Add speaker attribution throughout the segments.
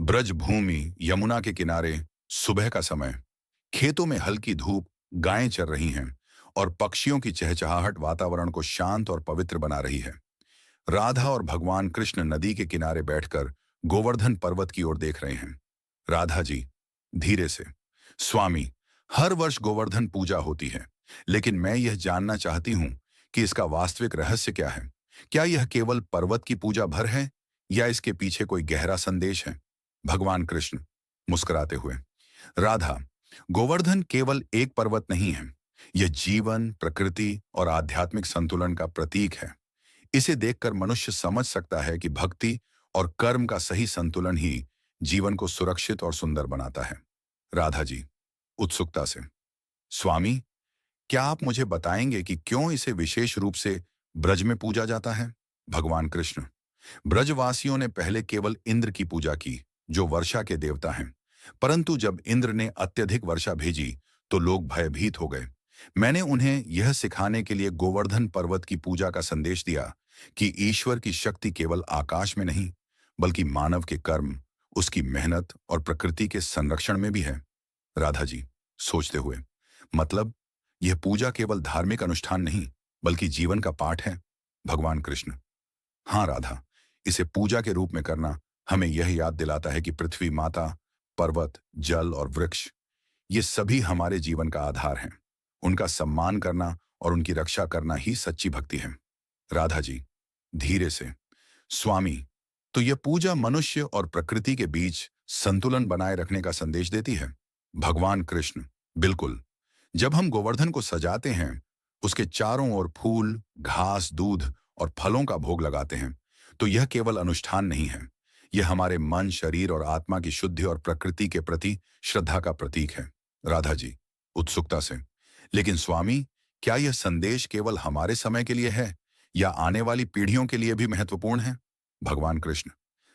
Speaker 1: ब्रज भूमि, यमुना के किनारे, सुबह का समय। खेतों में हल्की धूप, गायें चर रही हैं और पक्षियों की चहचहाहट वातावरण को शांत और पवित्र बना रही है। राधा और भगवान कृष्ण नदी के किनारे बैठकर गोवर्धन पर्वत की ओर देख रहे हैं। राधा जी धीरे से, स्वामी, हर वर्ष गोवर्धन पूजा होती है, लेकिन मैं यह जानना चाहती हूँ कि इसका वास्तविक रहस्य क्या है। क्या यह केवल पर्वत की पूजा भर है या इसके पीछे कोई गहरा संदेश है? भगवान कृष्ण मुस्कुराते हुए, राधा, गोवर्धन केवल एक पर्वत नहीं है। यह जीवन, प्रकृति और आध्यात्मिक संतुलन का प्रतीक है। इसे देखकर मनुष्य समझ सकता है कि भक्ति और कर्म का सही संतुलन ही जीवन को सुरक्षित और सुंदर बनाता है। राधा जी उत्सुकता से, स्वामी, क्या आप मुझे बताएंगे कि क्यों इसे विशेष रूप से ब्रज में पूजा जाता है? भगवान कृष्ण, ब्रजवासियों ने पहले केवल इंद्र की पूजा की, जो वर्षा के देवता हैं। परंतु जब इंद्र ने अत्यधिक वर्षा भेजी, तो लोग भयभीत हो गए। मैंने उन्हें यह सिखाने के लिए गोवर्धन पर्वत की पूजा का संदेश दिया कि ईश्वर की शक्ति केवल आकाश में नहीं, बल्कि मानव के कर्म, उसकी मेहनत और प्रकृति के संरक्षण में भी है। राधा जी सोचते हुए, मतलब यह पूजा केवल धार्मिक अनुष्ठान नहीं, बल्कि जीवन का पाठ है? भगवान कृष्ण, हाँ राधा, इसे पूजा के रूप में करना हमें यह याद दिलाता है कि पृथ्वी माता, पर्वत, जल और वृक्ष, ये सभी हमारे जीवन का आधार हैं। उनका सम्मान करना और उनकी रक्षा करना ही सच्ची भक्ति है। राधा जी धीरे से, स्वामी, तो यह पूजा मनुष्य और प्रकृति के बीच संतुलन बनाए रखने का संदेश देती है? भगवान कृष्ण, बिल्कुल। जब हम गोवर्धन को सजाते हैं, उसके चारों ओर फूल, घास, दूध और फलों का भोग लगाते हैं, तो यह केवल अनुष्ठान नहीं है। यह हमारे मन, शरीर और आत्मा की शुद्धि और प्रकृति के प्रति श्रद्धा का प्रतीक है। राधा जी उत्सुकता से, लेकिन स्वामी, क्या यह संदेश केवल हमारे समय के लिए है या आने वाली पीढ़ियों के लिए भी महत्वपूर्ण है? भगवान कृष्ण,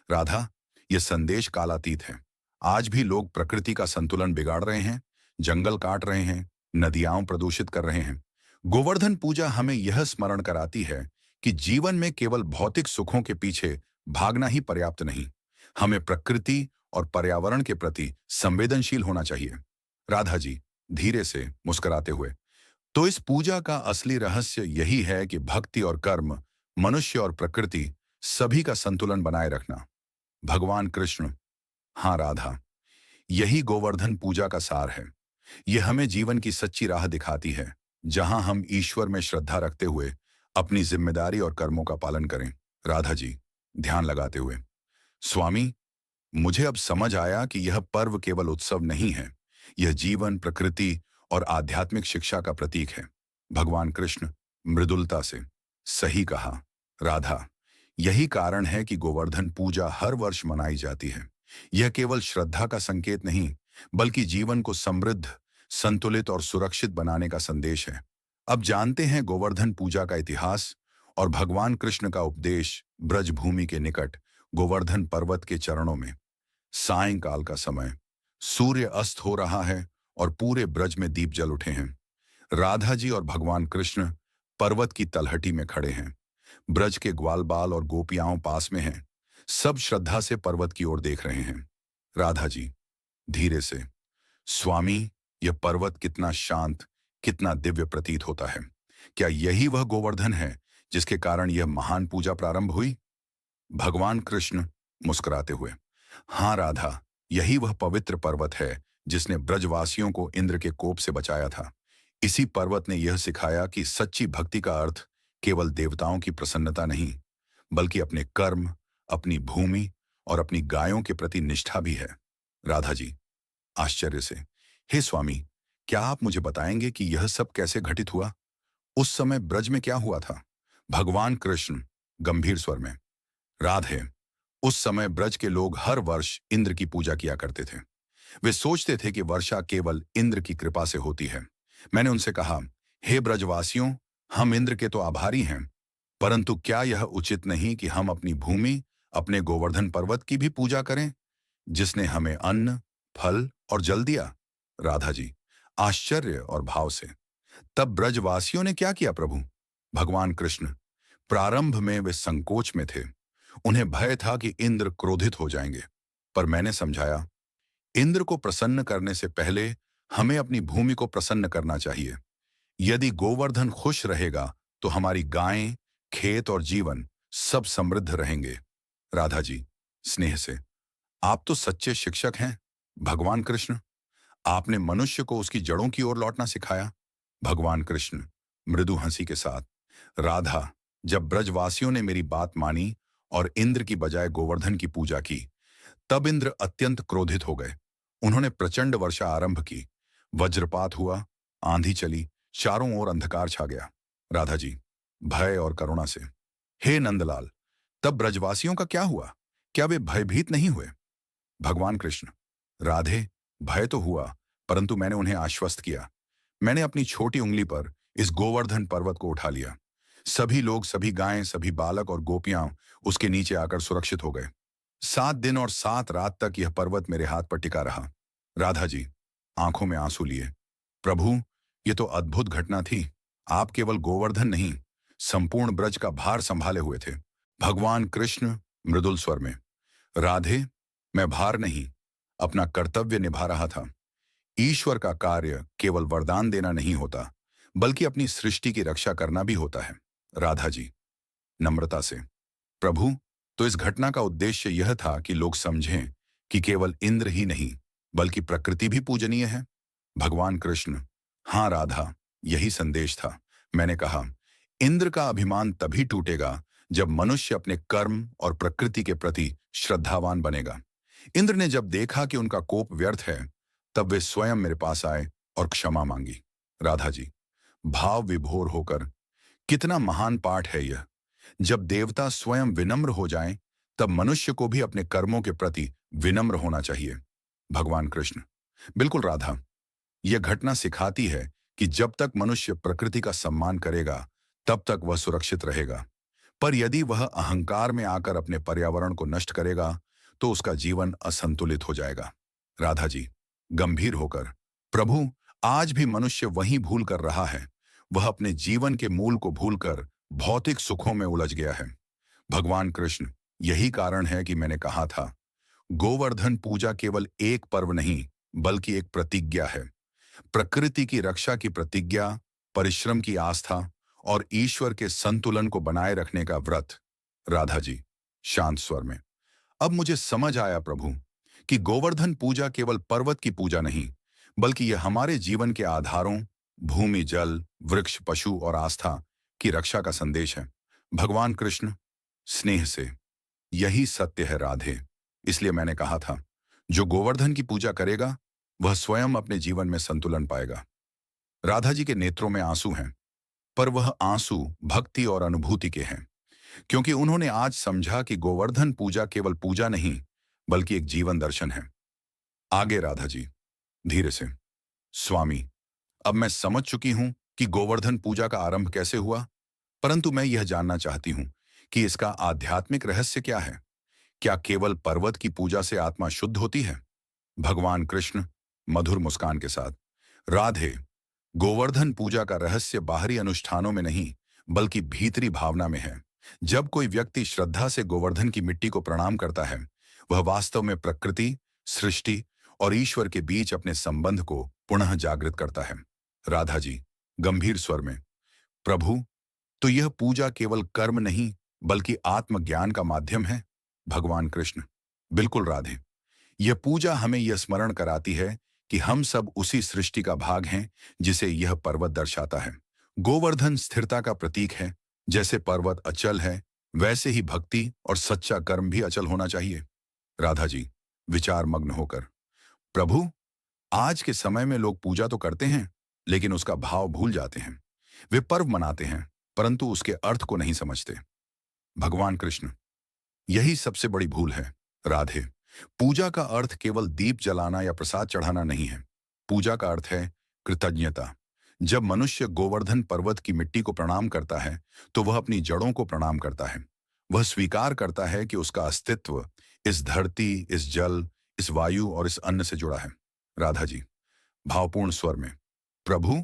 Speaker 1: राधा, यह संदेश कालातीत है। आज भी लोग प्रकृति का संतुलन बिगाड़ रहे हैं, जंगल काट रहे हैं, नदियां प्रदूषित कर रहे हैं। गोवर्धन पूजा हमें यह स्मरण कराती है कि जीवन में केवल भौतिक सुखों के पीछे भागना ही पर्याप्त नहीं। हमें प्रकृति और पर्यावरण के प्रति संवेदनशील होना चाहिए। राधा जी धीरे से मुस्कुराते हुए, तो इस पूजा का असली रहस्य यही है कि भक्ति और कर्म, मनुष्य और प्रकृति, सभी का संतुलन बनाए रखना। भगवान कृष्ण, हाँ राधा, यही गोवर्धन पूजा का सार है। यह हमें जीवन की सच्ची राह दिखाती है, जहां हम ईश्वर में श्रद्धा रखते हुए अपनी जिम्मेदारी और कर्मों का पालन करें। राधा जी ध्यान लगाते हुए, स्वामी, मुझे अब समझ आया कि यह पर्व केवल उत्सव नहीं है, यह जीवन, प्रकृति और आध्यात्मिक शिक्षा का प्रतीक है। भगवान कृष्ण मृदुलता से, सही कहा राधा, यही कारण है कि गोवर्धन पूजा हर वर्ष मनाई जाती है। यह केवल श्रद्धा का संकेत नहीं, बल्कि जीवन को समृद्ध, संतुलित और सुरक्षित बनाने का संदेश है। अब जानते हैं गोवर्धन पूजा का इतिहास और भगवान कृष्ण का उपदेश ब्रजभूमि के निकट गोवर्धन पर्वत के चरणों में। सायंकाल का समय, सूर्य अस्त हो रहा है और पूरे ब्रज में दीप जल उठे हैं। राधा जी और भगवान कृष्ण पर्वत की तलहटी में खड़े हैं। ब्रज के ग्वालबाल और गोपियाओं पास में हैं। सब श्रद्धा से पर्वत की ओर देख रहे हैं। राधा जी धीरे से, स्वामी, यह पर्वत कितना शांत, कितना दिव्य प्रतीत होता है। क्या यही वह गोवर्धन है जिसके कारण यह महान पूजा प्रारंभ हुई? भगवान कृष्ण मुस्कुराते हुए, हाँ राधा, यही वह पवित्र पर्वत है जिसने ब्रजवासियों को इंद्र के कोप से बचाया था। इसी पर्वत ने यह सिखाया कि सच्ची भक्ति का अर्थ केवल देवताओं की प्रसन्नता नहीं, बल्कि अपने कर्म, अपनी भूमि और अपनी गायों के प्रति निष्ठा भी है। राधा जी आश्चर्य से, हे स्वामी, क्या आप मुझे बताएंगे कि यह सब कैसे घटित हुआ? उस समय ब्रज में क्या हुआ था? भगवान कृष्ण गंभीर स्वर में, राधे, उस समय ब्रज के लोग हर वर्ष इंद्र की पूजा किया करते थे। वे सोचते थे कि वर्षा केवल इंद्र की कृपा से होती है। मैंने उनसे कहा, हे ब्रजवासियों, हम इंद्र के तो आभारी हैं, परंतु क्या यह उचित नहीं कि हम अपनी भूमि, अपने गोवर्धन पर्वत की भी पूजा करें, जिसने हमें अन्न, फल और जल दिया? राधा जी आश्चर्य और भाव से, तब ब्रजवासियों ने क्या किया प्रभु? भगवान कृष्ण, प्रारंभ में वे संकोच में थे। उन्हें भय था कि इंद्र क्रोधित हो जाएंगे। पर मैंने समझाया, इंद्र को प्रसन्न करने से पहले हमें अपनी भूमि को प्रसन्न करना चाहिए। यदि गोवर्धन खुश रहेगा तो हमारी गायें, खेत और जीवन सब समृद्ध रहेंगे। राधा जी स्नेह से, आप तो सच्चे शिक्षक हैं। भगवान कृष्ण, आपने मनुष्य को उसकी जड़ों की ओर लौटना सिखाया। भगवान कृष्ण मृदु हंसी के साथ, राधा, जब ब्रजवासियों ने मेरी बात मानी और इंद्र की बजाय गोवर्धन की पूजा की, तब इंद्र अत्यंत क्रोधित हो गए। उन्होंने प्रचंड वर्षा आरंभ की। वज्रपात हुआ, आंधी चली, चारों ओर अंधकार छा गया। राधा जी भय और करुणा से, हे नंदलाल, तब ब्रजवासियों का क्या हुआ? क्या वे भयभीत नहीं हुए? भगवान कृष्ण, राधे, भय तो हुआ, परंतु मैंने उन्हें आश्वस्त किया। मैंने अपनी छोटी उंगली पर इस गोवर्धन पर्वत को उठा लिया। सभी लोग, सभी गायें, सभी बालक और गोपियां उसके नीचे आकर सुरक्षित हो गए। 7 दिन और 7 रात तक यह पर्वत मेरे हाथ पर टिका रहा। राधा जी आंखों में आंसू लिए, प्रभु, ये तो अद्भुत घटना थी। आप केवल गोवर्धन नहीं, संपूर्ण ब्रज का भार संभाले हुए थे। भगवान कृष्ण मृदुल स्वर में, राधे, मैं भार नहीं, अपना कर्तव्य निभा रहा था। ईश्वर का कार्य केवल वरदान देना नहीं होता, बल्कि अपनी सृष्टि की रक्षा करना भी होता है। राधा जी नम्रता से, प्रभु, तो इस घटना का उद्देश्य यह था कि लोग समझें कि केवल इंद्र ही नहीं, बल्कि प्रकृति भी पूजनीय है। भगवान कृष्ण, हाँ राधा, यही संदेश था। मैंने कहा, इंद्र का अभिमान तभी टूटेगा जब मनुष्य अपने कर्म और प्रकृति के प्रति श्रद्धावान बनेगा। इंद्र ने जब देखा कि उनका कोप व्यर्थ है, तब वे स्वयं मेरे पास आए और क्षमा मांगी। राधा जी भाव विभोर होकर, कितना महान पाठ है यह। जब देवता स्वयं विनम्र हो जाएं, तब मनुष्य को भी अपने कर्मों के प्रति विनम्र होना चाहिए। भगवान कृष्ण, बिल्कुल राधा, यह घटना सिखाती है कि जब तक मनुष्य प्रकृति का सम्मान करेगा, तब तक वह सुरक्षित रहेगा। पर यदि वह अहंकार में आकर अपने पर्यावरण को नष्ट करेगा, तो उसका जीवन असंतुलित हो जाएगा। राधा जी गंभीर होकर, प्रभु, आज भी मनुष्य वही भूल कर रहा है। वह अपने जीवन के मूल को भूलकर भौतिक सुखों में उलझ गया है। भगवान कृष्ण, यही कारण है कि मैंने कहा था, गोवर्धन पूजा केवल एक पर्व नहीं, बल्कि एक प्रतिज्ञा है। प्रकृति की रक्षा की प्रतिज्ञा, परिश्रम की आस्था और ईश्वर के संतुलन को बनाए रखने का व्रत। राधा जी शांत स्वर में, अब मुझे समझ आया प्रभु, कि गोवर्धन पूजा केवल पर्वत की पूजा नहीं, बल्कि यह हमारे जीवन के आधारों, भूमि, जल, वृक्ष, पशु और आस्था की रक्षा का संदेश है। भगवान कृष्ण स्नेह से, यही सत्य है राधे। इसलिए मैंने कहा था, जो गोवर्धन की पूजा करेगा, वह स्वयं अपने जीवन में संतुलन पाएगा। राधा जी के नेत्रों में आंसू हैं, पर वह आंसू भक्ति और अनुभूति के हैं, क्योंकि उन्होंने आज समझा कि गोवर्धन पूजा केवल पूजा नहीं, बल्कि एक जीवन दर्शन है। आगे राधा जी धीरे से, स्वामी, अब मैं समझ चुकी हूं कि गोवर्धन पूजा का आरंभ कैसे हुआ, परंतु मैं यह जानना चाहती हूं कि इसका आध्यात्मिक रहस्य क्या है। क्या केवल पर्वत की पूजा से आत्मा शुद्ध होती है? भगवान कृष्ण मधुर मुस्कान के साथ, राधे, गोवर्धन पूजा का रहस्य बाहरी अनुष्ठानों में नहीं, बल्कि भीतरी भावना में है। जब कोई व्यक्ति श्रद्धा से गोवर्धन की मिट्टी को प्रणाम करता है, वह वास्तव में प्रकृति, सृष्टि और ईश्वर के बीच अपने संबंध को पुनः जागृत करता है। राधा जी गंभीर स्वर में, प्रभु, तो यह पूजा केवल कर्म नहीं, बल्कि आत्मज्ञान का माध्यम है। भगवान कृष्ण, बिल्कुल राधे, यह पूजा हमें यह स्मरण कराती है कि हम सब उसी सृष्टि का भाग हैं जिसे यह पर्वत दर्शाता है। गोवर्धन स्थिरता का प्रतीक है। जैसे पर्वत अचल है, वैसे ही भक्ति और सच्चा कर्म भी अचल होना चाहिए। राधा जी विचार मग्न होकर, प्रभु, आज के समय में लोग पूजा तो करते हैं, लेकिन उसका भाव भूल जाते हैं। वे पर्व मनाते हैं, परंतु उसके अर्थ को नहीं समझते। भगवान कृष्ण, यही सबसे बड़ी भूल है। राधे, पूजा का अर्थ केवल दीप जलाना या प्रसाद चढ़ाना नहीं है। पूजा का अर्थ है कृतज्ञता। जब मनुष्य गोवर्धन पर्वत की मिट्टी को प्रणाम करता है, तो वह अपनी जड़ों को प्रणाम करता है। वह स्वीकार करता है कि उसका अस्तित्व इस धरती, इस जल, इस वायु और इस अन्न से जुड़ा है। राधा जी भावपूर्ण स्वर में, प्रभु,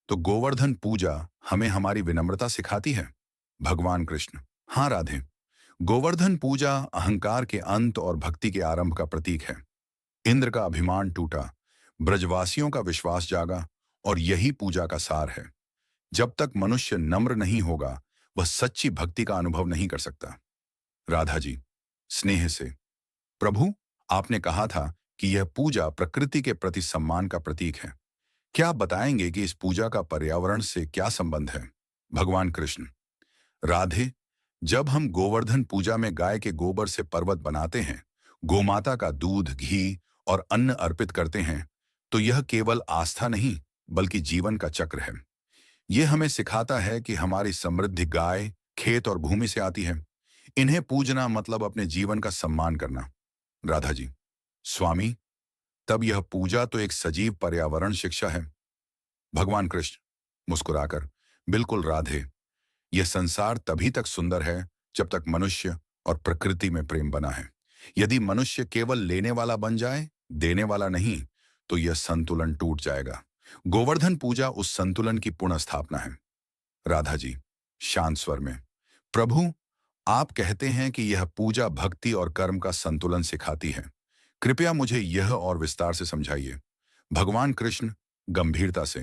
Speaker 1: तो गोवर्धन पूजा हमें हमारी विनम्रता सिखाती है। भगवान कृष्ण, हाँ राधे, गोवर्धन पूजा अहंकार के अंत और भक्ति के आरंभ का प्रतीक है। इंद्र का अभिमान टूटा, ब्रजवासियों का विश्वास जागा, और यही पूजा का सार है। जब तक मनुष्य नम्र नहीं होगा, वह सच्ची भक्ति का अनुभव नहीं कर सकता। राधा जी स्नेह से, प्रभु, आपने कहा था कि यह पूजा प्रकृति के प्रति सम्मान का प्रतीक है। क्या आप बताएंगे कि इस पूजा का पर्यावरण से क्या संबंध है? भगवान कृष्ण, राधे, जब हम गोवर्धन पूजा में गाय के गोबर से पर्वत बनाते हैं, गोमाता का दूध, घी और अन्न अर्पित करते हैं, तो यह केवल आस्था नहीं बल्कि जीवन का चक्र है। यह हमें सिखाता है कि हमारी समृद्धि गाय, खेत और भूमि से आती है। इन्हें पूजना मतलब अपने जीवन का सम्मान करना। राधा जी, स्वामी, तब यह पूजा तो एक सजीव पर्यावरण शिक्षा है। भगवान कृष्ण मुस्कुराकर, बिल्कुल राधे, यह संसार तभी तक सुंदर है जब तक मनुष्य और प्रकृति में प्रेम बना है। यदि मनुष्य केवल लेने वाला बन जाए, देने वाला नहीं, तो यह संतुलन टूट जाएगा। गोवर्धन पूजा उस संतुलन की पुनः स्थापना है। राधा जी शांत स्वर में, प्रभु, आप कहते हैं कि यह पूजा भक्ति और कर्म का संतुलन सिखाती है। कृपया मुझे यह और विस्तार से समझाइए। भगवान कृष्ण गंभीरता से,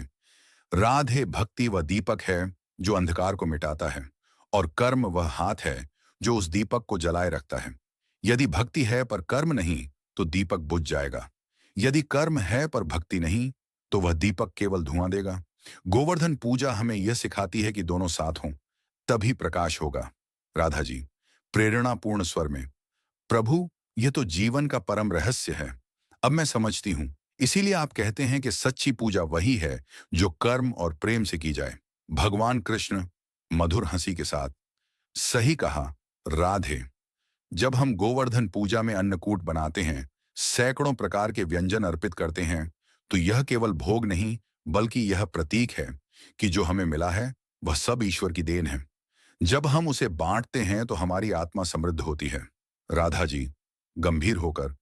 Speaker 1: राधे, भक्ति वह दीपक है जो अंधकार को मिटाता है, और कर्म वह हाथ है जो उस दीपक को जलाए रखता है। यदि भक्ति है पर कर्म नहीं, तो दीपक बुझ जाएगा। यदि कर्म है पर भक्ति नहीं, तो वह दीपक केवल धुआं देगा। गोवर्धन पूजा हमें यह सिखाती है कि दोनों साथ हों, तभी प्रकाश होगा। राधा जी प्रेरणापूर्ण स्वर में, प्रभु, यह तो जीवन का परम रहस्य है। अब मैं समझती हूं। इसीलिए आप कहते हैं कि सच्ची पूजा वही है जो कर्म और प्रेम से की जाए। भगवान कृष्ण मधुर हंसी के साथ, सही कहा राधे। जब हम गोवर्धन पूजा में अन्नकूट बनाते हैं, सैकड़ों प्रकार के व्यंजन अर्पित करते हैं, तो यह केवल भोग नहीं बल्कि यह प्रतीक है कि जो हमें मिला है वह सब ईश्वर की देन है। जब हम उसे बांटते हैं तो हमारी आत्मा समृद्ध होती है। राधा जी गंभीर होकर,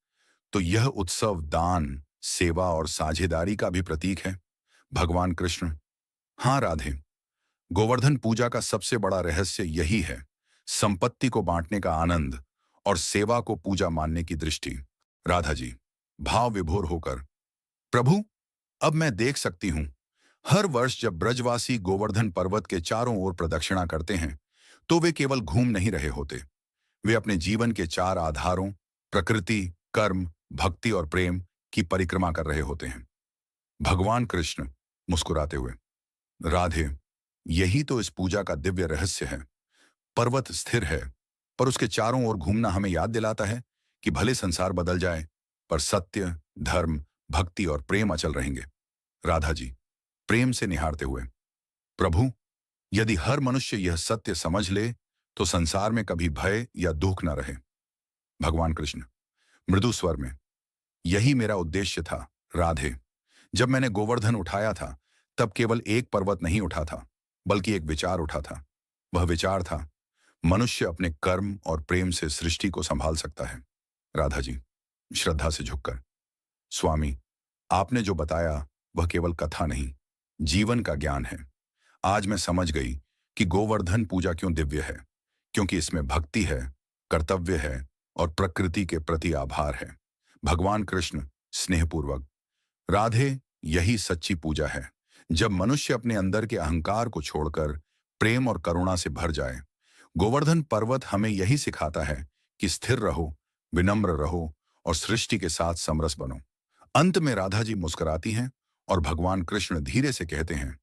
Speaker 1: तो यह उत्सव दान, सेवा और साझेदारी का भी प्रतीक है। भगवान कृष्ण, हाँ राधे, गोवर्धन पूजा का सबसे बड़ा रहस्य यही है, संपत्ति को बांटने का आनंद और सेवा को पूजा मानने की दृष्टि। राधा जी भाव विभोर होकर, प्रभु, अब मैं देख सकती हूं। हर वर्ष जब ब्रजवासी गोवर्धन पर्वत के चारों ओर प्रदक्षिणा करते हैं, तो वे केवल घूम नहीं रहे होते। वे अपने जीवन के चार आधारों, प्रकृति, कर्म, भक्ति और प्रेम की परिक्रमा कर रहे होते हैं। भगवान कृष्ण मुस्कुराते हुए, राधे, यही तो इस पूजा का दिव्य रहस्य है। पर्वत स्थिर है, पर उसके चारों ओर घूमना हमें याद दिलाता है कि भले संसार बदल जाए, पर सत्य, धर्म, भक्ति और प्रेम अचल रहेंगे। राधा जी प्रेम से निहारते हुए, प्रभु, यदि हर मनुष्य यह सत्य समझ ले, तो संसार में कभी भय या दुख न रहे। भगवान कृष्ण मृदु स्वर में, यही मेरा उद्देश्य था राधे। जब मैंने गोवर्धन उठाया था, तब केवल एक पर्वत नहीं उठा था, बल्कि एक विचार उठा था। वह विचार था, मनुष्य अपने कर्म और प्रेम से सृष्टि को संभाल सकता है। राधा जी श्रद्धा से झुककर, स्वामी, आपने जो बताया वह केवल कथा नहीं, जीवन का ज्ञान है। आज मैं समझ गई कि गोवर्धन पूजा क्यों दिव्य है, क्योंकि इसमें भक्ति है, कर्तव्य है और प्रकृति के प्रति आभार है। भगवान कृष्ण स्नेहपूर्वक, राधे, यही सच्ची पूजा है, जब मनुष्य अपने अंदर के अहंकार को छोड़कर प्रेम और करुणा से भर जाए। गोवर्धन पर्वत हमें यही सिखाता है कि स्थिर रहो, विनम्र रहो और सृष्टि के साथ समरस बनो। अंत में राधा जी मुस्कुराती हैं और भगवान कृष्ण धीरे से कहते हैं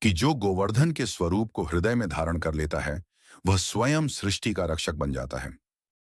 Speaker 1: कि जो गोवर्धन के स्वरूप को हृदय में धारण कर लेता है, वह स्वयं सृष्टि का रक्षक बन जाता है।